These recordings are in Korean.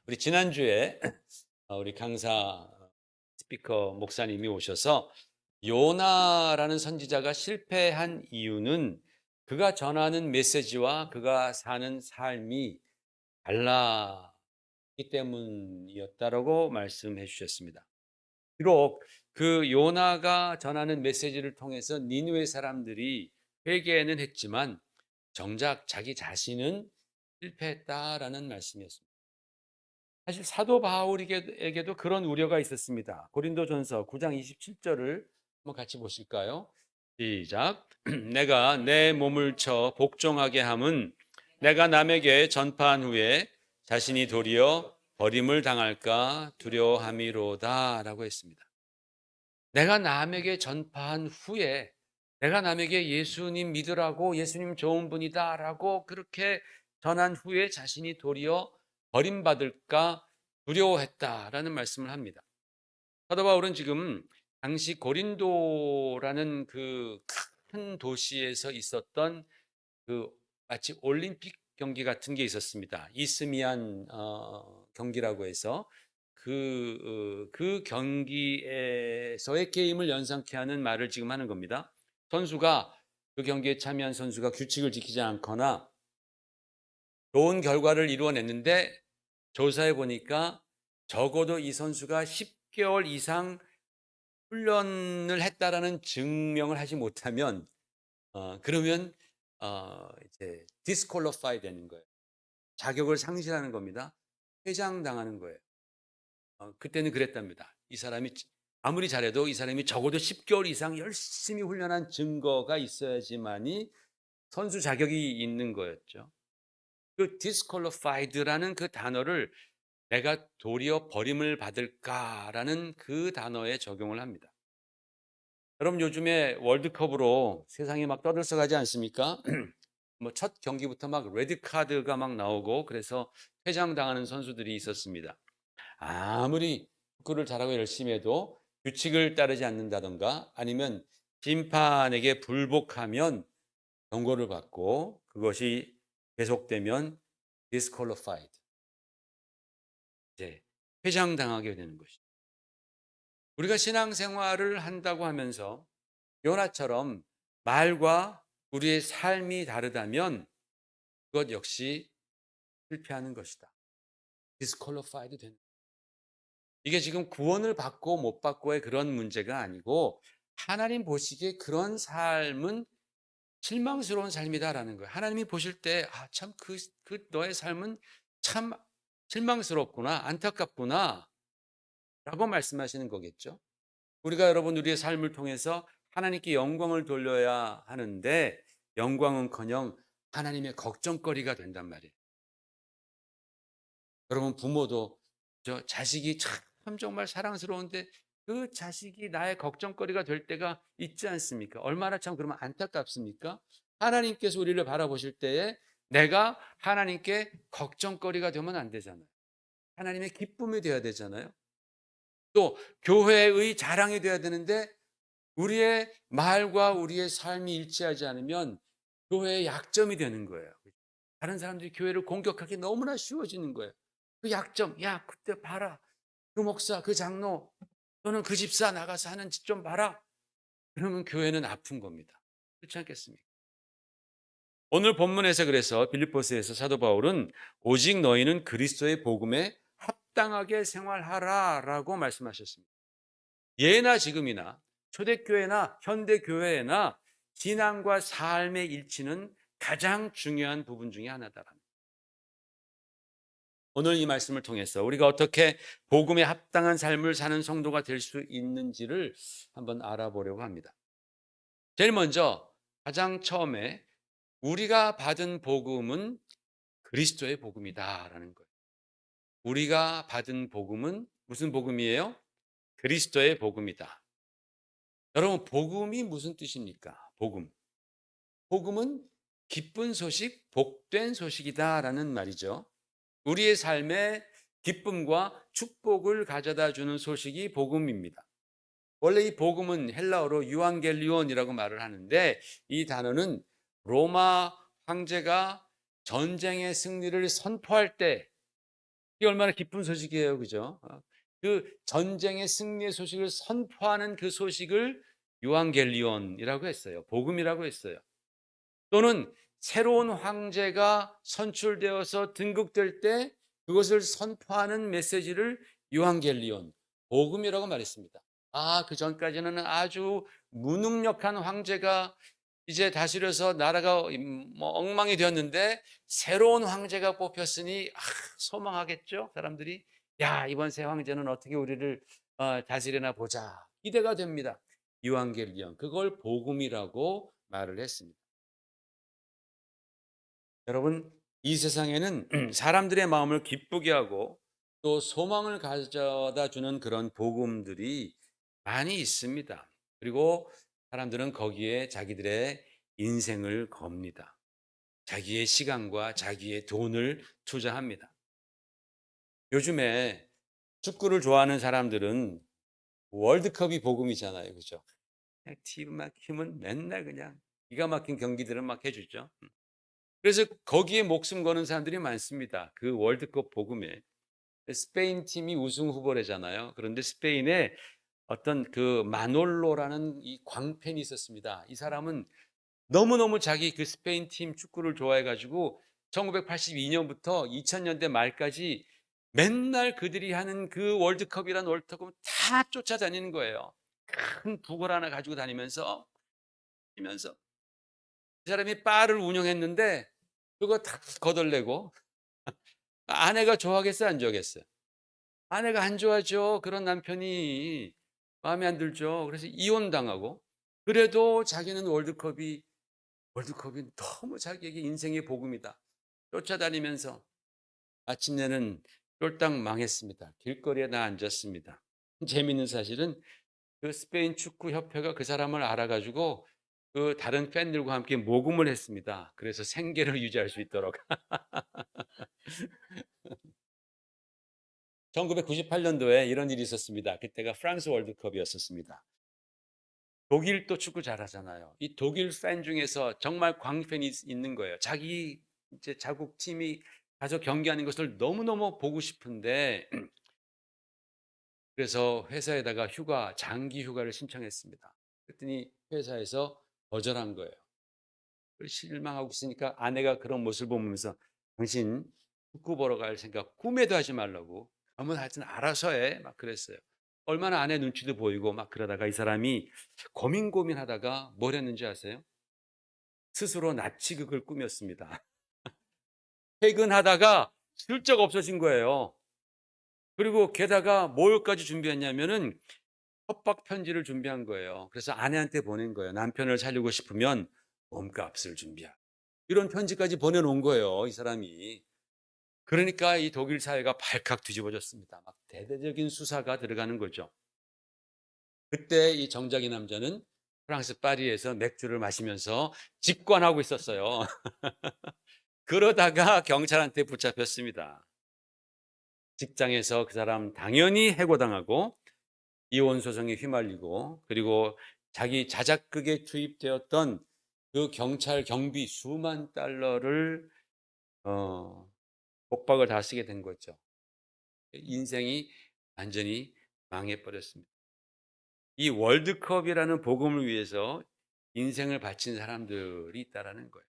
우리 지난주에 우리 강사 스피커 목사님이 오셔서 요나라는 선지자가 실패한 이유는 그가 전하는 메시지와 그가 사는 삶이 달랐기 때문이었다라고 말씀해 주셨습니다. 비록 그 요나가 전하는 메시지를 통해서 니느웨 사람들이 회개는 했지만 정작 자기 자신은 실패했다라는 말씀이었습니다. 사실 사도 바울에게도 그런 우려가 있었습니다. 고린도전서 9장 27절을 한번 같이 보실까요? 시작. 내가 내 몸을 쳐 복종하게 함은 내가 남에게 전파한 후에 자신이 도리어 버림을 당할까 두려워함이로다라고 했습니다. 내가 남에게 전파한 후에 내가 남에게 예수님 믿으라고 예수님 좋은 분이다라고 그렇게 전한 후에 자신이 도리어 버림받을까 두려워했다라는 말씀을 합니다. 사도 바울은 지금 당시 고린도라는 그 큰 도시에서 있었던 그 마치 올림픽 경기 같은 게 있었습니다. 이스미안 경기라고 해서 그 경기에서의 게임을 연상케 하는 말을 지금 하는 겁니다. 선수가 그 경기에 참여한 선수가 규칙을 지키지 않거나 좋은 결과를 이루어냈는데 조사해 보니까 적어도 이 선수가 10개월 이상 훈련을 했다라는 증명을 하지 못하면 그러면 이제 디스퀄리파이 되는 거예요. 자격을 상실하는 겁니다. 퇴장당하는 거예요. 그때는 그랬답니다. 이 사람이 아무리 잘해도 이 사람이 적어도 10개월 이상 열심히 훈련한 증거가 있어야지만이 선수 자격이 있는 거였죠. 그 disqualified라는 그 단어를 내가 도리어 버림을 받을까라는 그 단어에 적용을 합니다. 여러분 요즘에 월드컵으로 세상이 막 떠들썩하지 않습니까? 뭐 첫 경기부터 막 레드카드가 막 나오고 그래서 퇴장당하는 선수들이 있었습니다. 아무리 축구를 잘하고 열심히 해도 규칙을 따르지 않는다던가 아니면 심판에게 불복하면 경고를 받고 그것이 계속되면 disqualified, 이제 퇴장당하게 되는 것이죠. 우리가 신앙생활을 한다고 하면서 요나처럼 말과 우리의 삶이 다르다면 그것 역시 실패하는 것이다. disqualified 되는. 이게 지금 구원을 받고 못 받고의 그런 문제가 아니고 하나님 보시기에 그런 삶은 실망스러운 삶이다라는 거예요. 하나님이 보실 때 참 그 너의 삶은 참 실망스럽구나, 안타깝구나 라고 말씀하시는 거겠죠. 우리가 여러분 우리의 삶을 통해서 하나님께 영광을 돌려야 하는데 영광은커녕 하나님의 걱정거리가 된단 말이에요. 여러분 부모도 저 자식이 참 정말 사랑스러운데 그 자식이 나의 걱정거리가 될 때가 있지 않습니까? 얼마나 참 그러면 안타깝습니까? 하나님께서 우리를 바라보실 때에 내가 하나님께 걱정거리가 되면 안 되잖아요. 하나님의 기쁨이 되어야 되잖아요. 또 교회의 자랑이 되어야 되는데 우리의 말과 우리의 삶이 일치하지 않으면 교회의 약점이 되는 거예요. 다른 사람들이 교회를 공격하기 너무나 쉬워지는 거예요. 그 약점, 야, 그때 봐라. 그 목사, 그 장로, 또는 그 집사 나가서 하는 짓 좀 봐라. 그러면 교회는 아픈 겁니다. 그렇지 않겠습니까? 오늘 본문에서 그래서 빌립보스에서 사도 바울은 오직 너희는 그리스도의 복음에 합당하게 생활하라라고 말씀하셨습니다. 예나 지금이나 초대교회나 현대교회나 신앙과 삶의 일치는 가장 중요한 부분 중에 하나다랍니다. 오늘 이 말씀을 통해서 우리가 어떻게 복음에 합당한 삶을 사는 성도가 될 수 있는지를 한번 알아보려고 합니다. 제일 먼저 가장 처음에 우리가 받은 복음은 그리스도의 복음이다라는 거예요. 우리가 받은 복음은 무슨 복음이에요? 그리스도의 복음이다. 여러분 복음이 무슨 뜻입니까? 복음. 복음은 기쁜 소식, 복된 소식이다라는 말이죠. 우리의 삶에 기쁨과 축복을 가져다 주는 소식이 복음입니다. 원래 이 복음은 헬라어로 유앙겔리온이라고 말을 하는데 이 단어는 로마 황제가 전쟁의 승리를 선포할 때 이게 얼마나 기쁜 소식이에요. 그죠? 그 전쟁의 승리의 소식을 선포하는 그 소식을 요한겔리온이라고 했어요. 복음이라고 했어요. 또는 새로운 황제가 선출되어서 등극될 때 그것을 선포하는 메시지를 요한겔리온, 복음이라고 말했습니다. 그 전까지는 아주 무능력한 황제가 이제 다스려서 나라가 엉망이 되었는데 새로운 황제가 뽑혔으니 소망하겠죠, 사람들이. 야, 이번 새 황제는 어떻게 우리를 다스리나 보자. 기대가 됩니다. 요한겔리온, 그걸 복음이라고 말을 했습니다. 여러분, 이 세상에는 사람들의 마음을 기쁘게 하고 또 소망을 가져다 주는 그런 복음들이 많이 있습니다. 그리고 사람들은 거기에 자기들의 인생을 겁니다. 자기의 시간과 자기의 돈을 투자합니다. 요즘에 축구를 좋아하는 사람들은 월드컵이 복음이잖아요. 그죠? 그냥 TV 막히면 맨날 그냥 기가 막힌 경기들은 막 해주죠. 그래서 거기에 목숨 거는 사람들이 많습니다. 그 월드컵 복음에. 스페인 팀이 우승 후보래잖아요. 그런데 스페인에 어떤 그 마놀로라는 이 광팬이 있었습니다. 이 사람은 너무너무 자기 그 스페인 팀 축구를 좋아해 가지고 1982년부터 2000년대 말까지 맨날 그들이 하는 그 월드컵이란 월드컵을 다 쫓아다니는 거예요. 큰 북을 하나 가지고 다니면서 뛰면서 이 사람이 바를 운영했는데 그거 다 거덜내고. 아내가 좋아하겠어요, 안 좋아하겠어요? 아내가 안 좋아하죠. 그런 남편이 마음에 안 들죠. 그래서 이혼당하고. 그래도 자기는 월드컵이 너무 자기에게 인생의 복음이다. 쫓아다니면서 마침내는 쫄딱 망했습니다. 길거리에 나 앉았습니다. 재미있는 사실은 그 스페인 축구 협회가 그 사람을 알아가지고 그 다른 팬들과 함께 모금을 했습니다. 그래서 생계를 유지할 수 있도록. 1998년도에 이런 일이 있었습니다. 그때가 프랑스 월드컵이었었습니다. 독일도 축구 잘하잖아요. 이 독일 팬 중에서 정말 광팬이 있는 거예요. 자기 이제 자국 팀이 가서 경기하는 것을 너무너무 보고 싶은데 그래서 회사에다가 장기 휴가를 신청했습니다. 그랬더니 회사에서 거절한 거예요. 실망하고 있으니까 아내가 그런 모습을 보면서 당신 축구 보러 갈 생각 꿈에도 하지 말라고. 아무 하여튼 알아서 해. 막 그랬어요. 얼마나 아내 눈치도 보이고 막 그러다가 이 사람이 고민하다가 뭘 했는지 아세요? 스스로 나치극을 꾸몄습니다. 퇴근하다가 슬쩍 없어진 거예요. 그리고 게다가 뭘까지 준비했냐면은 협박 편지를 준비한 거예요. 그래서 아내한테 보낸 거예요. 남편을 살리고 싶으면 몸값을 준비하. 이런 편지까지 보내놓은 거예요, 이 사람이. 그러니까 이 독일 사회가 발칵 뒤집어졌습니다. 막 대대적인 수사가 들어가는 거죠. 그때 이 정작이 남자는 프랑스 파리에서 맥주를 마시면서 직관하고 있었어요. 그러다가 경찰한테 붙잡혔습니다. 직장에서 그 사람 당연히 해고당하고 이혼 소송에 휘말리고 그리고 자기 자작극에 투입되었던 그 경찰 경비 수만 달러를 복박을 다 쓰게 된 거죠. 인생이 완전히 망해버렸습니다. 이 월드컵이라는 복음을 위해서 인생을 바친 사람들이 있다라는 거예요.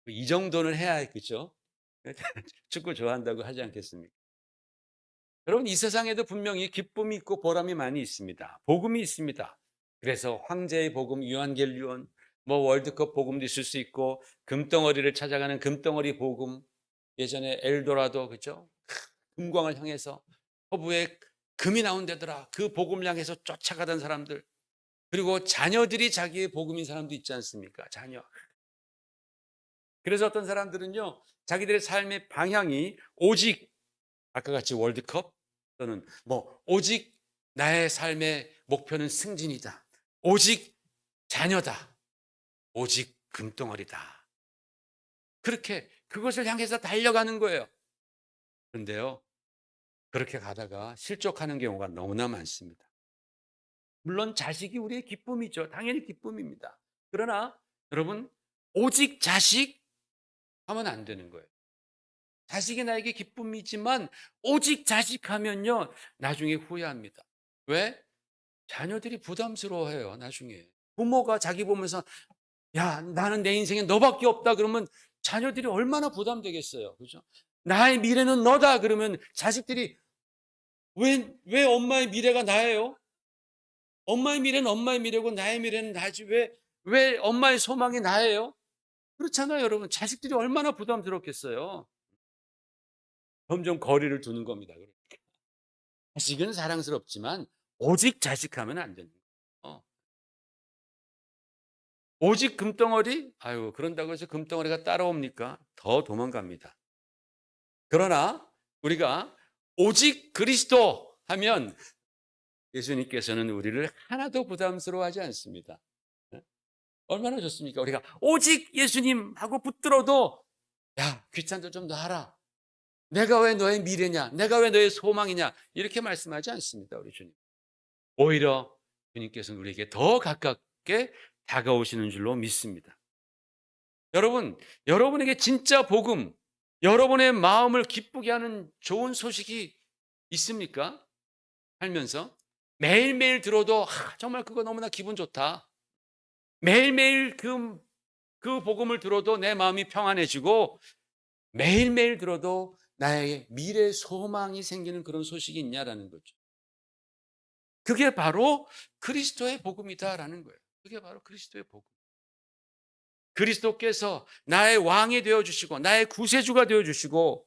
이 정도는 해야 그죠? 축구 좋아한다고 하지 않겠습니까? 여러분, 이 세상에도 분명히 기쁨이 있고 보람이 많이 있습니다. 복음이 있습니다. 그래서 황제의 복음, 유한겔리온, 뭐 월드컵 복음도 있을 수 있고 금덩어리를 찾아가는 금덩어리 복음, 예전에 엘도라도 그죠? 금광을 향해서 허브에 금이 나온 데더라. 그 복음을 향해서 쫓아가던 사람들. 그리고 자녀들이 자기의 복음인 사람도 있지 않습니까? 자녀. 그래서 어떤 사람들은요, 자기들의 삶의 방향이 오직 아까 같이 월드컵 또는 뭐 오직 나의 삶의 목표는 승진이다. 오직 자녀다. 오직 금덩어리다. 그렇게 그것을 향해서 달려가는 거예요. 그런데요, 그렇게 가다가 실족하는 경우가 너무나 많습니다. 물론 자식이 우리의 기쁨이죠. 당연히 기쁨입니다. 그러나 여러분, 오직 자식 하면 안 되는 거예요. 자식이 나에게 기쁨이지만 오직 자식하면요 나중에 후회합니다. 왜? 자녀들이 부담스러워해요. 나중에 부모가 자기 보면서 야 나는 내 인생에 너밖에 없다 그러면 자녀들이 얼마나 부담되겠어요. 그죠? 나의 미래는 너다 그러면 자식들이 왜 엄마의 미래가 나예요? 엄마의 미래는 엄마의 미래고 나의 미래는 나지. 왜 엄마의 소망이 나예요? 그렇잖아요, 여러분. 자식들이 얼마나 부담스럽겠어요. 점점 거리를 두는 겁니다. 자식은 사랑스럽지만 오직 자식하면 안 되는 거예요. 오직 금덩어리? 아유, 그런다고 해서 금덩어리가 따라옵니까? 더 도망갑니다. 그러나 우리가 오직 그리스도 하면 예수님께서는 우리를 하나도 부담스러워하지 않습니다. 얼마나 좋습니까? 우리가 오직 예수님 하고 붙들어도 야, 귀찮도 좀 놔라. 내가 왜 너의 미래냐? 내가 왜 너의 소망이냐? 이렇게 말씀하지 않습니다, 우리 주님. 오히려 주님께서는 우리에게 더 가깝게 다가오시는 줄로 믿습니다. 여러분, 여러분에게 진짜 복음, 여러분의 마음을 기쁘게 하는 좋은 소식이 있습니까? 살면서 매일매일 들어도 정말 그거 너무나 기분 좋다. 매일매일 그 복음을 들어도 내 마음이 평안해지고 매일매일 들어도 나의 미래 소망이 생기는 그런 소식이 있냐라는 거죠. 그게 바로 그리스도의 복음이다라는 거예요. 그게 바로 그리스도의 복음. 그리스도께서 나의 왕이 되어주시고 나의 구세주가 되어주시고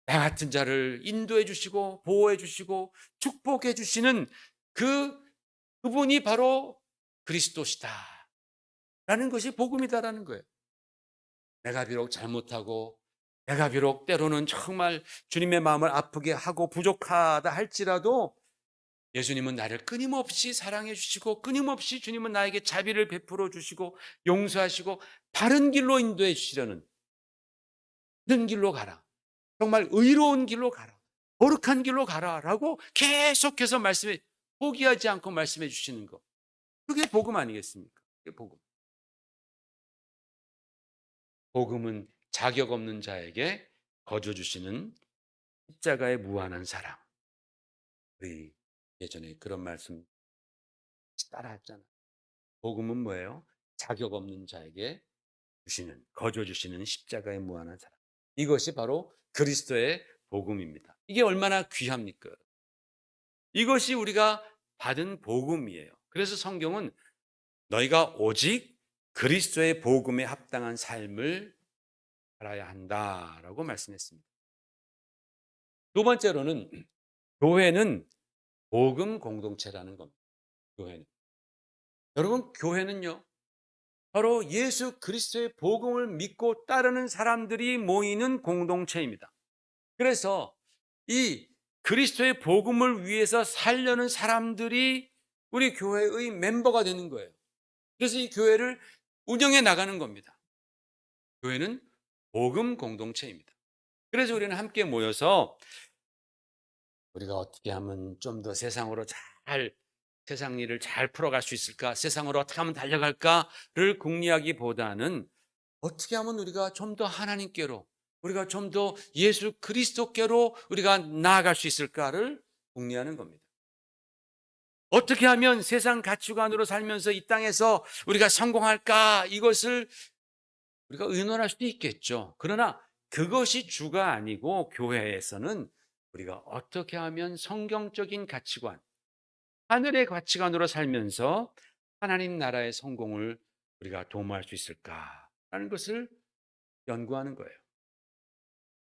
나 같은 자를 인도해 주시고 보호해 주시고 축복해 주시는 그분이 바로 그리스도시다 라는 것이 복음이다라는 거예요. 내가 비록 잘못하고 내가 비록 때로는 정말 주님의 마음을 아프게 하고 부족하다 할지라도 예수님은 나를 끊임없이 사랑해 주시고 끊임없이 주님은 나에게 자비를 베풀어 주시고 용서하시고 바른 길로 인도해 주시려는 바른 길로 가라. 정말 의로운 길로 가라. 거룩한 길로 가라라고 계속해서 포기하지 않고 말씀해 주시는 거. 그게 복음 아니겠습니까? 그게 복음. 복음은 자격 없는 자에게 거저 주시는 십자가의 무한한 사랑. 우리 예전에 그런 말씀 따라했잖아요. 복음은 뭐예요? 자격 없는 자에게 거저 주시는 십자가의 무한한 사랑. 이것이 바로 그리스도의 복음입니다. 이게 얼마나 귀합니까? 이것이 우리가 받은 복음이에요. 그래서 성경은 너희가 오직 그리스도의 복음에 합당한 삶을 살아야 한다라고 말씀했습니다. 두 번째로는 교회는 복음 공동체라는 겁니다. 교회는. 여러분, 교회는요, 바로 예수 그리스도의 복음을 믿고 따르는 사람들이 모이는 공동체입니다. 그래서 이 그리스도의 복음을 위해서 살려는 사람들이 우리 교회의 멤버가 되는 거예요. 그래서 이 교회를 운영해 나가는 겁니다. 교회는 복음 공동체입니다. 그래서 우리는 함께 모여서 우리가 어떻게 하면 좀 더 세상 일을 잘 풀어갈 수 있을까? 세상으로 어떻게 하면 달려갈까를 궁리하기보다는 어떻게 하면 우리가 좀 더 하나님께로 우리가 좀 더 예수 그리스도께로 우리가 나아갈 수 있을까를 궁리하는 겁니다. 어떻게 하면 세상 가치관으로 살면서 이 땅에서 우리가 성공할까? 이것을 우리가 의논할 수도 있겠죠. 그러나 그것이 주가 아니고 교회에서는 우리가 어떻게 하면 성경적인 가치관, 하늘의 가치관으로 살면서 하나님 나라의 성공을 우리가 도모할 수 있을까라는 것을 연구하는 거예요.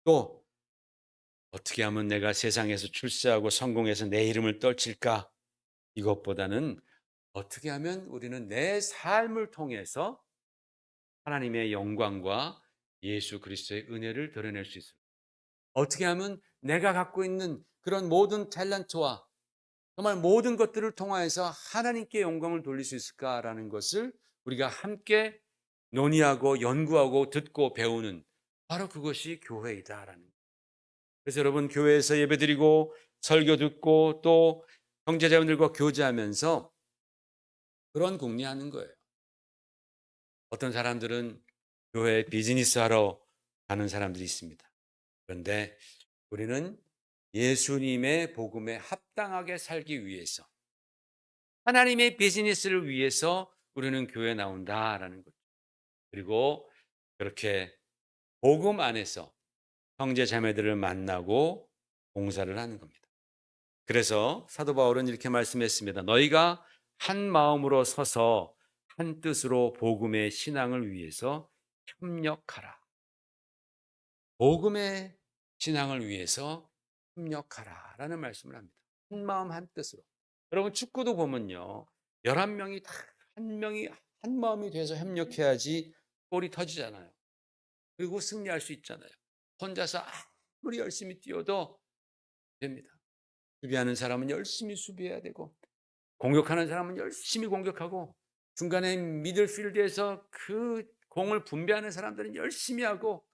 또 어떻게 하면 내가 세상에서 출세하고 성공해서 내 이름을 떨칠까? 이것보다는 어떻게 하면 우리는 내 삶을 통해서 하나님의 영광과 예수 그리스도의 은혜를 드러낼 수 있을까? 어떻게 하면 내가 갖고 있는 그런 모든 탤런트와 정말 모든 것들을 통하여서 하나님께 영광을 돌릴 수 있을까라는 것을 우리가 함께 논의하고 연구하고 듣고 배우는 바로 그것이 교회이다라는 거예요. 그래서 여러분 교회에서 예배드리고 설교 듣고 또 형제자매들과 교제하면서 그런 궁리하는 거예요. 어떤 사람들은 교회에 비즈니스 하러 가는 사람들이 있습니다. 그런데 우리는 예수님의 복음에 합당하게 살기 위해서 하나님의 비즈니스를 위해서 우리는 교회에 나온다라는 거죠. 그리고 그렇게 복음 안에서 형제 자매들을 만나고 봉사를 하는 겁니다. 그래서 사도 바울은 이렇게 말씀했습니다. 너희가 한 마음으로 서서 한 뜻으로 복음의 신앙을 위해서 협력하라. 복음의 신앙을 위해서 협력하라라는 말씀을 합니다. 한 마음 한 뜻으로. 여러분 축구도 보면요. 11명이 다 한 명이 한 마음이 돼서 협력해야지 골이 터지잖아요. 그리고 승리할 수 있잖아요. 혼자서 아무리 열심히 뛰어도 됩니다. 수비하는 사람은 열심히 수비해야 되고 공격하는 사람은 열심히 공격하고 중간에 미들필드에서 그 공을 분배하는 사람들은 열심히 하고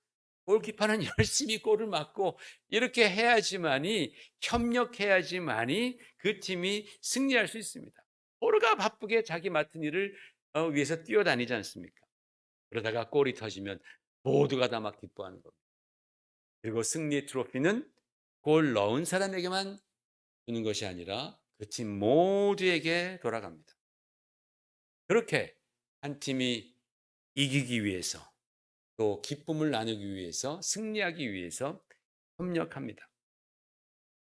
골키퍼는 열심히 골을 맞고 이렇게 해야지만이 협력해야지만이 그 팀이 승리할 수 있습니다. 모두가 바쁘게 자기 맡은 일을 위해서 뛰어다니지 않습니까? 그러다가 골이 터지면 모두가 다 막 기뻐하는 겁니다. 그리고 승리의 트로피는 골 넣은 사람에게만 주는 것이 아니라 그 팀 모두에게 돌아갑니다. 그렇게 한 팀이 이기기 위해서 또 기쁨을 나누기 위해서 승리하기 위해서 협력합니다.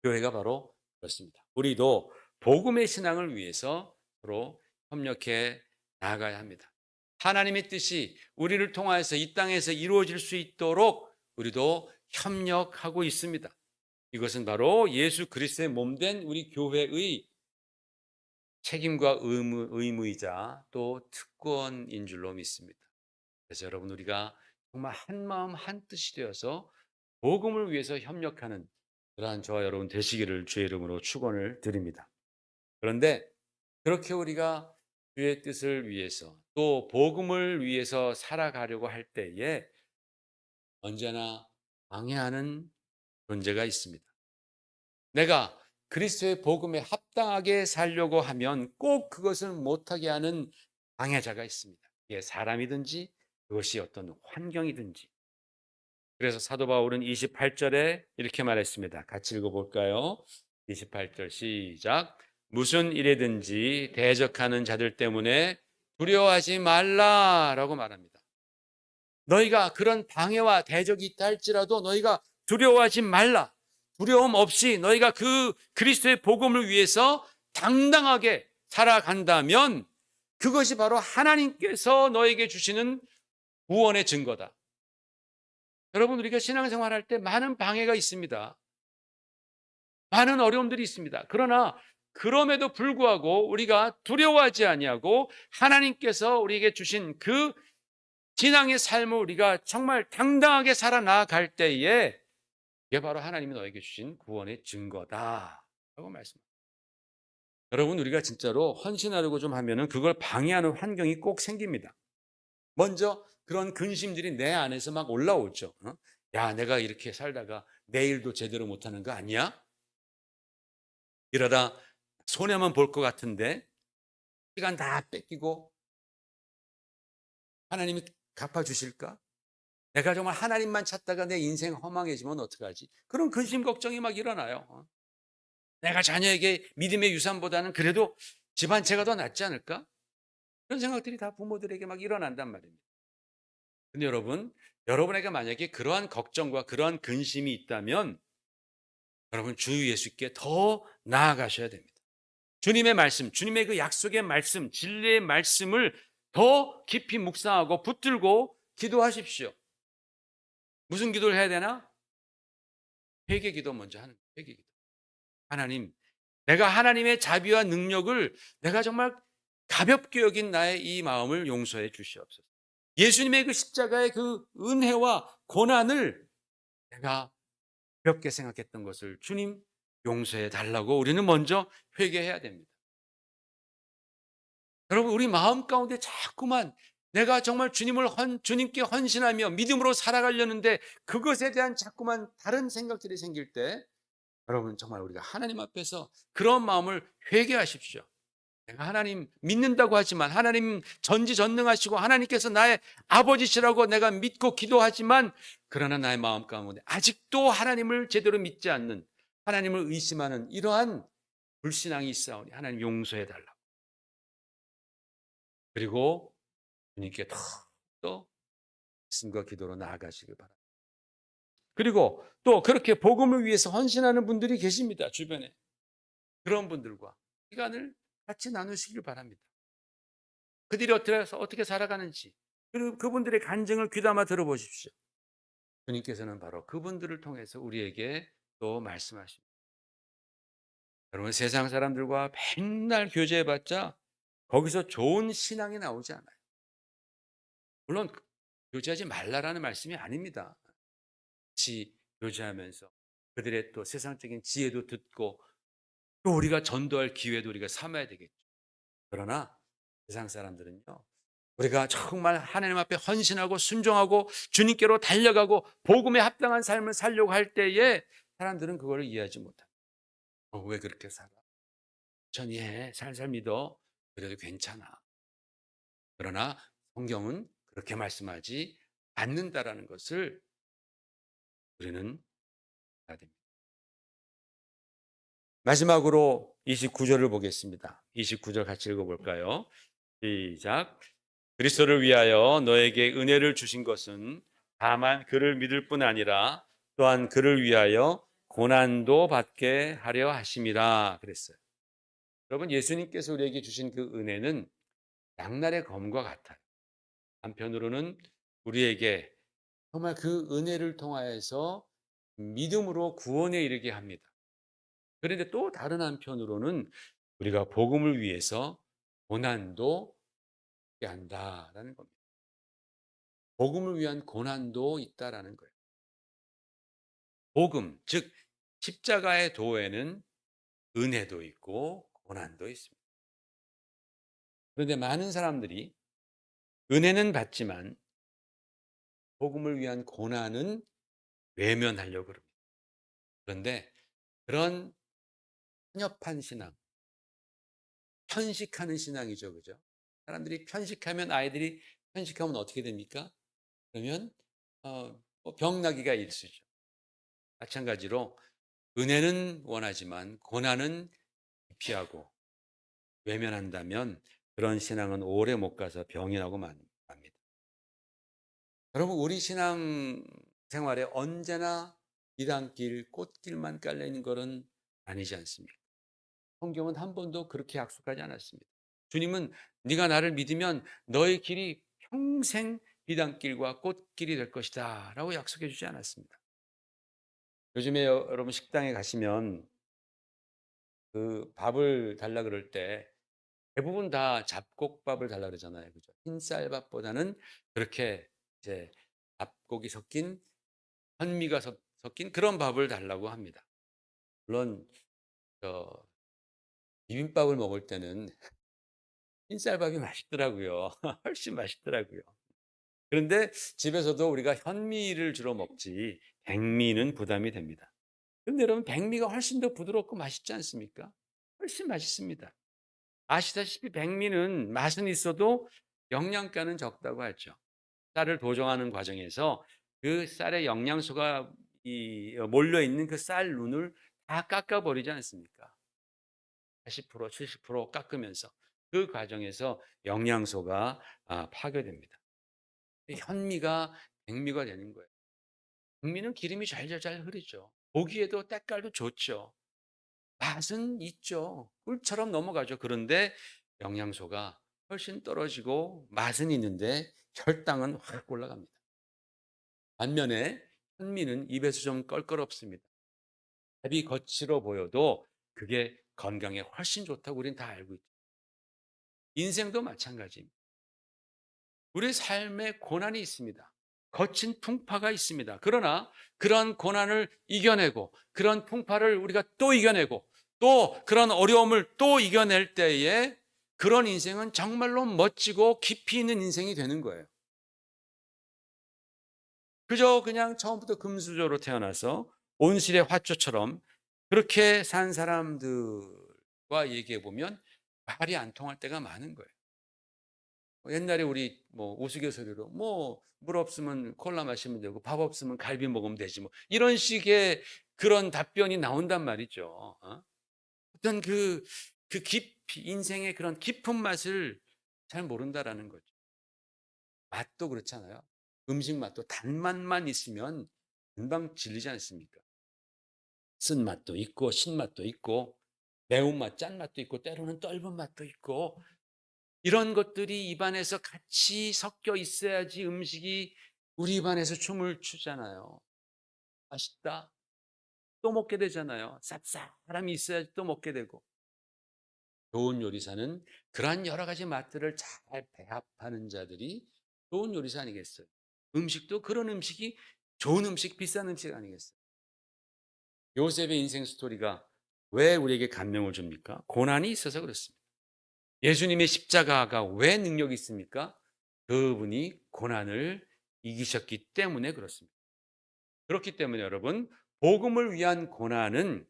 교회가 바로 그렇습니다. 우리도 복음의 신앙을 위해서 서로 협력해 나아가야 합니다. 하나님의 뜻이 우리를 통하여서 이 땅에서 이루어질 수 있도록 우리도 협력하고 있습니다. 이것은 바로 예수 그리스도의 몸된 우리 교회의 책임과 의무이자 또 특권인 줄로 믿습니다. 그래서 여러분 우리가 정말 한 마음 한 뜻이 되어서 복음을 위해서 협력하는 그러한 저와 여러분 되시기를 주의 이름으로 축원을 드립니다. 그런데 그렇게 우리가 주의 뜻을 위해서 또 복음을 위해서 살아가려고 할 때에 언제나 방해하는 존재가 있습니다. 내가 그리스도의 복음에 합당하게 살려고 하면 꼭 그것을 못하게 하는 방해자가 있습니다. 이게 사람이든지 그것이 어떤 환경이든지. 그래서 사도 바울은 28절에 이렇게 말했습니다. 같이 읽어볼까요? 28절 시작. 무슨 일이든지 대적하는 자들 때문에 두려워하지 말라라고 말합니다. 너희가 그런 방해와 대적이 있다 할지라도 너희가 두려워하지 말라. 두려움 없이 너희가 그 그리스도의 복음을 위해서 당당하게 살아간다면 그것이 바로 하나님께서 너에게 주시는 구원의 증거다. 여러분 우리가 신앙생활할 때 많은 방해가 있습니다. 많은 어려움들이 있습니다. 그러나 그럼에도 불구하고 우리가 두려워하지 아니하고 하나님께서 우리에게 주신 그 신앙의 삶을 우리가 정말 당당하게 살아나갈 때에 이게 바로 하나님이 너에게 주신 구원의 증거다 라고 말씀합니다. 여러분 우리가 진짜로 헌신하려고 좀 하면은 그걸 방해하는 환경이 꼭 생깁니다. 먼저 그런 근심들이 내 안에서 막 올라오죠. 야, 내가 이렇게 살다가 내일도 제대로 못하는 거 아니야? 이러다 손해만 볼 것 같은데 시간 다 뺏기고 하나님이 갚아주실까? 내가 정말 하나님만 찾다가 내 인생 허망해지면 어떡하지? 그런 근심 걱정이 막 일어나요. 내가 자녀에게 믿음의 유산보다는 그래도 집안채가 더 낫지 않을까? 그런 생각들이 다 부모들에게 막 일어난단 말입니다. 근데 여러분, 여러분에게 만약에 그러한 걱정과 그러한 근심이 있다면 여러분 주 예수께 더 나아가셔야 됩니다. 주님의 말씀, 주님의 그 약속의 말씀, 진리의 말씀을 더 깊이 묵상하고 붙들고 기도하십시오. 무슨 기도를 해야 되나? 회개 기도 먼저 하는 거예요. 회개 기도. 하나님, 내가 하나님의 자비와 능력을 내가 정말 가볍게 여긴 나의 이 마음을 용서해 주시옵소서. 예수님의 그 십자가의 그 은혜와 고난을 내가 가볍게 생각했던 것을 주님 용서해 달라고 우리는 먼저 회개해야 됩니다. 여러분 우리 마음 가운데 자꾸만 내가 정말 주님께 헌신하며 믿음으로 살아가려는데 그것에 대한 자꾸만 다른 생각들이 생길 때 여러분 정말 우리가 하나님 앞에서 그런 마음을 회개하십시오. 내가 하나님 믿는다고 하지만, 하나님 전지전능하시고 하나님께서 나의 아버지시라고 내가 믿고 기도하지만, 그러나 나의 마음 가운데 아직도 하나님을 제대로 믿지 않는, 하나님을 의심하는 이러한 불신앙이 있사오니 하나님 용서해 달라. 그리고 주님께 더 말씀과 기도로 나아가시길 바랍니다. 그리고 또 그렇게 복음을 위해서 헌신하는 분들이 계십니다. 주변에. 그런 분들과 시간을 같이 나누시길 바랍니다. 그들이 어떻게 살아가는지, 그리고 그분들의 간증을 귀담아 들어보십시오. 주님께서는 바로 그분들을 통해서 우리에게 또 말씀하십니다. 여러분, 세상 사람들과 맨날 교제해봤자 거기서 좋은 신앙이 나오지 않아요. 물론 교제하지 말라라는 말씀이 아닙니다. 같이 교제하면서 그들의 또 세상적인 지혜도 듣고, 또 우리가 전도할 기회도 우리가 삼아야 되겠죠. 그러나 세상 사람들은요, 우리가 정말 하나님 앞에 헌신하고 순종하고 주님께로 달려가고 복음에 합당한 삶을 살려고 할 때에 사람들은 그거를 이해하지 못합니다. 왜 그렇게 살아? 천천히 해. 살살 믿어. 그래도 괜찮아. 그러나 성경은 그렇게 말씀하지 않는다라는 것을 우리는 알아야 됩니다. 마지막으로 29절을 보겠습니다. 29절 같이 읽어볼까요? 시작. 그리스도를 위하여 너에게 은혜를 주신 것은 다만 그를 믿을 뿐 아니라 또한 그를 위하여 고난도 받게 하려 하심이라 그랬어요. 여러분, 예수님께서 우리에게 주신 그 은혜는 양날의 검과 같아요. 한편으로는 우리에게 정말 그 은혜를 통하여서 믿음으로 구원에 이르게 합니다. 그런데 또 다른 한편으로는 우리가 복음을 위해서 고난도 있게 한다라는 겁니다. 복음을 위한 고난도 있다라는 거예요. 복음, 즉 십자가의 도에는 은혜도 있고 고난도 있습니다. 그런데 많은 사람들이 은혜는 받지만 복음을 위한 고난은 외면하려고 그럽니다. 그런데 그런 편협한 신앙, 편식하는 신앙이죠. 그죠? 사람들이 편식하면, 아이들이 편식하면 어떻게 됩니까? 그러면 병나기가 일수죠. 마찬가지로 은혜는 원하지만 고난은 피하고 외면한다면 그런 신앙은 오래 못 가서 병이 나고 맙니다. 여러분, 우리 신앙 생활에 언제나 이단길, 꽃길만 깔려 있는 것은 아니지 않습니까? 성경은 한 번도 그렇게 약속하지 않았습니다. 주님은 네가 나를 믿으면 너의 길이 평생 비단길과 꽃길이 될 것이다 라고 약속해 주지 않았습니다. 요즘에 여러분 식당에 가시면 그 밥을 달라 그럴 때 대부분 다 잡곡밥을 달라 그러잖아요. 그죠? 흰쌀밥보다는 그렇게 이제 잡곡이 섞인, 현미가 섞인 그런 밥을 달라고 합니다. 물론 저 비빔밥을 먹을 때는 흰쌀밥이 맛있더라고요. 훨씬 맛있더라고요. 그런데 집에서도 우리가 현미를 주로 먹지 백미는 부담이 됩니다. 그런데 여러분, 백미가 훨씬 더 부드럽고 맛있지 않습니까? 훨씬 맛있습니다. 아시다시피 백미는 맛은 있어도 영양가는 적다고 하죠. 쌀을 도정하는 과정에서 그 쌀에 영양소가 몰려 있는 그 쌀 눈을 다 깎아버리지 않습니까? 80%, 70% 깎으면서 그 과정에서 영양소가 파괴됩니다. 현미가 백미가 되는 거예요. 백미는 기름이 잘잘잘 흐르죠. 보기에도 때깔도 좋죠. 맛은 있죠. 꿀처럼 넘어가죠. 그런데 영양소가 훨씬 떨어지고 맛은 있는데 혈당은 확 올라갑니다. 반면에 현미는 입에서 좀 껄끄럽습니다. 밥이 거칠어 보여도 그게 건강에 훨씬 좋다고 우리는 다 알고 있죠. 인생도 마찬가지입니다. 우리 삶에 고난이 있습니다. 거친 풍파가 있습니다. 그러나 그런 고난을 이겨내고 그런 풍파를 우리가 또 이겨내고 또 그런 어려움을 또 이겨낼 때에 그런 인생은 정말로 멋지고 깊이 있는 인생이 되는 거예요. 그저 그냥 처음부터 금수저로 태어나서 온실의 화초처럼 그렇게 산 사람들과 얘기해 보면 말이 안 통할 때가 많은 거예요. 옛날에 우리 뭐 우스갯소리로 뭐 물 없으면 콜라 마시면 되고 밥 없으면 갈비 먹으면 되지 뭐 이런 식의 그런 답변이 나온단 말이죠. 어떤 그 깊이 인생의 그런 깊은 맛을 잘 모른다라는 거죠. 맛도 그렇잖아요. 음식 맛도 단맛만 있으면 금방 질리지 않습니까? 쓴맛도 있고 신맛도 있고 매운맛, 짠맛도 있고 때로는 떫은 맛도 있고 이런 것들이 입안에서 같이 섞여 있어야지 음식이 우리 입안에서 춤을 추잖아요. 맛있다. 또 먹게 되잖아요. 쌉싸름이 있어야지 또 먹게 되고. 좋은 요리사는 그러한 여러 가지 맛들을 잘 배합하는 자들이 좋은 요리사 아니겠어요? 음식도 그런 음식이 좋은 음식, 비싼 음식 아니겠어요? 요셉의 인생 스토리가 왜 우리에게 감명을 줍니까? 고난이 있어서 그렇습니다. 예수님의 십자가가 왜 능력이 있습니까? 그분이 고난을 이기셨기 때문에 그렇습니다. 그렇기 때문에 여러분, 복음을 위한 고난은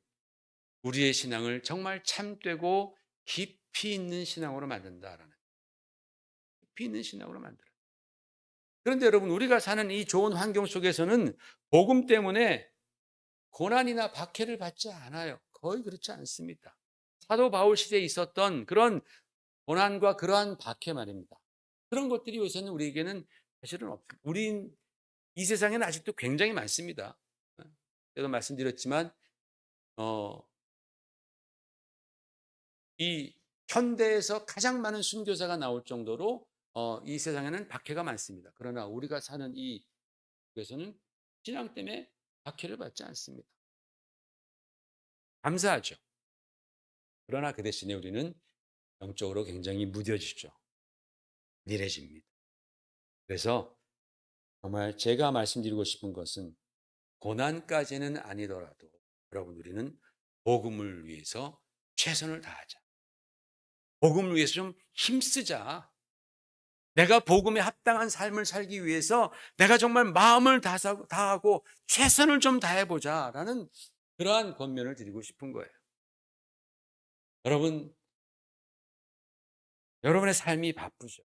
우리의 신앙을 정말 참되고 깊이 있는 신앙으로 만든다라는, 깊이 있는 신앙으로 만들어요. 그런데 여러분, 우리가 사는 이 좋은 환경 속에서는 복음 때문에 고난이나 박해를 받지 않아요. 거의 그렇지 않습니다. 사도 바울 시대에 있었던 그런 고난과 그러한 박해 말입니다. 그런 것들이 요새는 우리에게는 사실은 없습니다. 우린 이 세상에는 아직도 굉장히 많습니다. 제가 말씀드렸지만 어, 이 현대에서 가장 많은 순교자가 나올 정도로 이 세상에는 박해가 많습니다. 그러나 우리가 사는 이 곳에서는 신앙 때문에 박해를 받지 않습니다. 감사하죠. 그러나 그 대신에 우리는 영적으로 굉장히 무뎌지죠. 미래집니다. 그래서 정말 제가 말씀드리고 싶은 것은 고난까지는 아니더라도 여러분 우리는 복음을 위해서 최선을 다하자. 복음을 위해서 좀 힘쓰자. 내가 복음에 합당한 삶을 살기 위해서 내가 정말 마음을 다하고 최선을 좀 다해보자라는 그러한 권면을 드리고 싶은 거예요. 여러분, 여러분의 삶이 바쁘죠.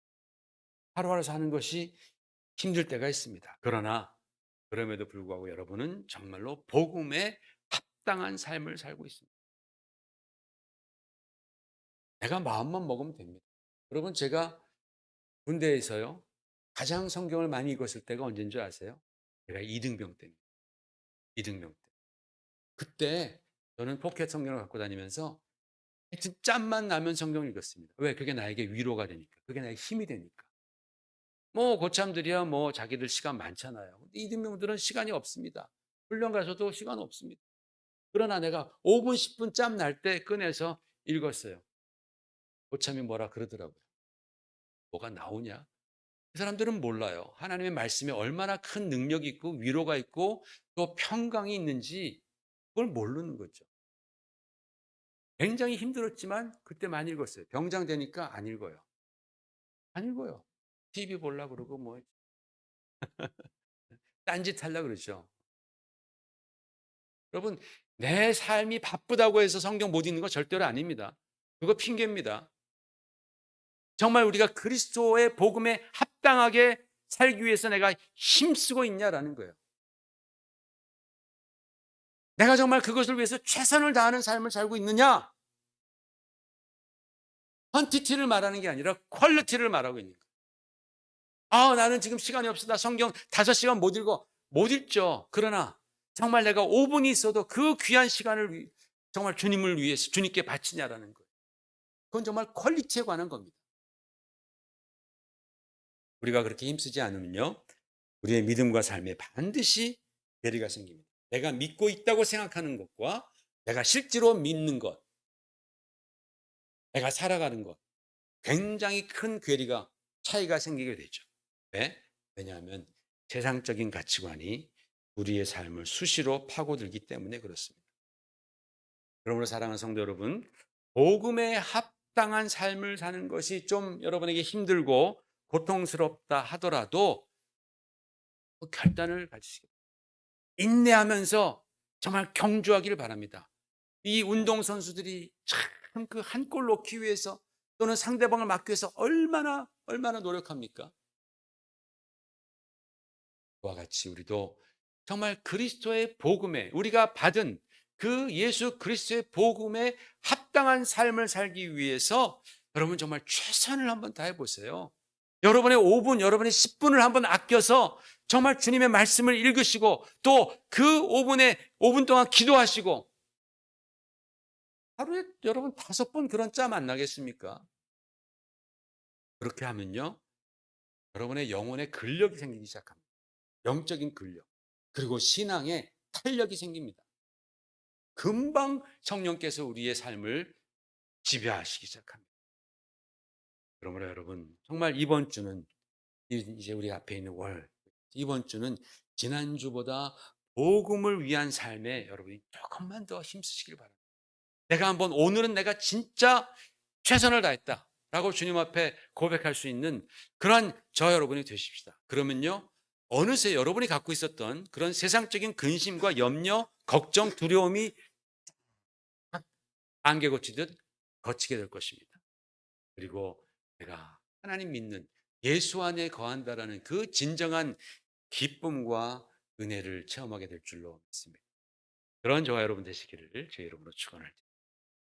하루하루 사는 것이 힘들 때가 있습니다. 그러나 그럼에도 불구하고 여러분은 정말로 복음에 합당한 삶을 살고 있습니다. 내가 마음만 먹으면 됩니다. 여러분 제가 군대에서요 가장 성경을 많이 읽었을 때가 언제인 줄 아세요? 제가 이등병 때입니다. 이등병 때. 그때 저는 포켓 성경을 갖고 다니면서 하여튼 짬만 나면 성경을 읽었습니다. 왜? 그게 나에게 위로가 되니까. 그게 나에게 힘이 되니까. 뭐 고참들이야 뭐 자기들 시간 많잖아요. 근데 이등병들은 시간이 없습니다. 훈련 가서도 시간 없습니다. 그러나 내가 5분 10분 짬 날 때 꺼내서 읽었어요. 고참이 뭐라 그러더라고요. 뭐가 나오냐? 그 사람들은 몰라요. 하나님의 말씀에 얼마나 큰 능력이 있고 위로가 있고 또 평강이 있는지 그걸 모르는 거죠. 굉장히 힘들었지만 그때 많이 읽었어요. 병장 되니까 안 읽어요. 안 읽어요. TV 보려고 그러고 뭐 딴짓 하려고 그러죠. 여러분 내 삶이 바쁘다고 해서 성경 못 읽는 거 절대로 아닙니다. 그거 핑계입니다. 정말 우리가 그리스도의 복음에 합당하게 살기 위해서 내가 힘쓰고 있냐라는 거예요. 내가 정말 그것을 위해서 최선을 다하는 삶을 살고 있느냐? 퀀티티를 말하는 게 아니라 퀄리티를 말하고 있는 거예요. 나는 지금 시간이 없어. 나 성경 5시간 못 읽어. 못 읽죠. 그러나 정말 내가 5분이 있어도 그 귀한 시간을 정말 주님을 위해서 주님께 바치냐라는 거예요. 그건 정말 퀄리티에 관한 겁니다. 우리가 그렇게 힘쓰지 않으면요. 우리의 믿음과 삶에 반드시 괴리가 생깁니다. 내가 믿고 있다고 생각하는 것과 내가 실제로 믿는 것, 내가 살아가는 것, 굉장히 큰 괴리가 차이가 생기게 되죠. 왜? 왜냐하면 세상적인 가치관이 우리의 삶을 수시로 파고들기 때문에 그렇습니다. 그러므로 사랑하는 성도 여러분, 복음에 합당한 삶을 사는 것이 좀 여러분에게 힘들고 고통스럽다 하더라도 그 결단을 가지시기 바랍니다. 인내하면서 정말 경주하기를 바랍니다. 이 운동선수들이 참 그 한 골 넣기 위해서 또는 상대방을 막기 위해서 얼마나 노력합니까? 그와 같이 우리도 정말 그리스도의 복음에 우리가 받은 그 예수 그리스도의 복음에 합당한 삶을 살기 위해서 여러분 정말 최선을 한번 다해 보세요. 여러분의 5분, 여러분의 10분을 한번 아껴서 정말 주님의 말씀을 읽으시고 또 그 5분 동안 기도하시고 하루에 여러분 5번 그런 짜 만나겠습니까? 그렇게 하면요. 여러분의 영혼에 근력이 생기기 시작합니다. 영적인 근력. 그리고 신앙에 탄력이 생깁니다. 금방 성령께서 우리의 삶을 지배하시기 시작합니다. 그러므로 여러분 정말 이번 주는 이제 우리 앞에 있는 이번 주는 지난주보다 복음을 위한 삶에 여러분이 조금만 더 힘쓰시길 바랍니다. 오늘은 내가 진짜 최선을 다했다라고 주님 앞에 고백할 수 있는 그러한 저 여러분이 되십시다. 그러면요 어느새 여러분이 갖고 있었던 그런 세상적인 근심과 염려, 걱정, 두려움이 안개 거치듯 거치게 될 것입니다. 그리고 내가 하나님 믿는 예수 안에 거한다라는 그 진정한 기쁨과 은혜를 체험하게 될 줄로 믿습니다. 그런 저와 여러분 되시기를 주의 이름으로 축원합니다.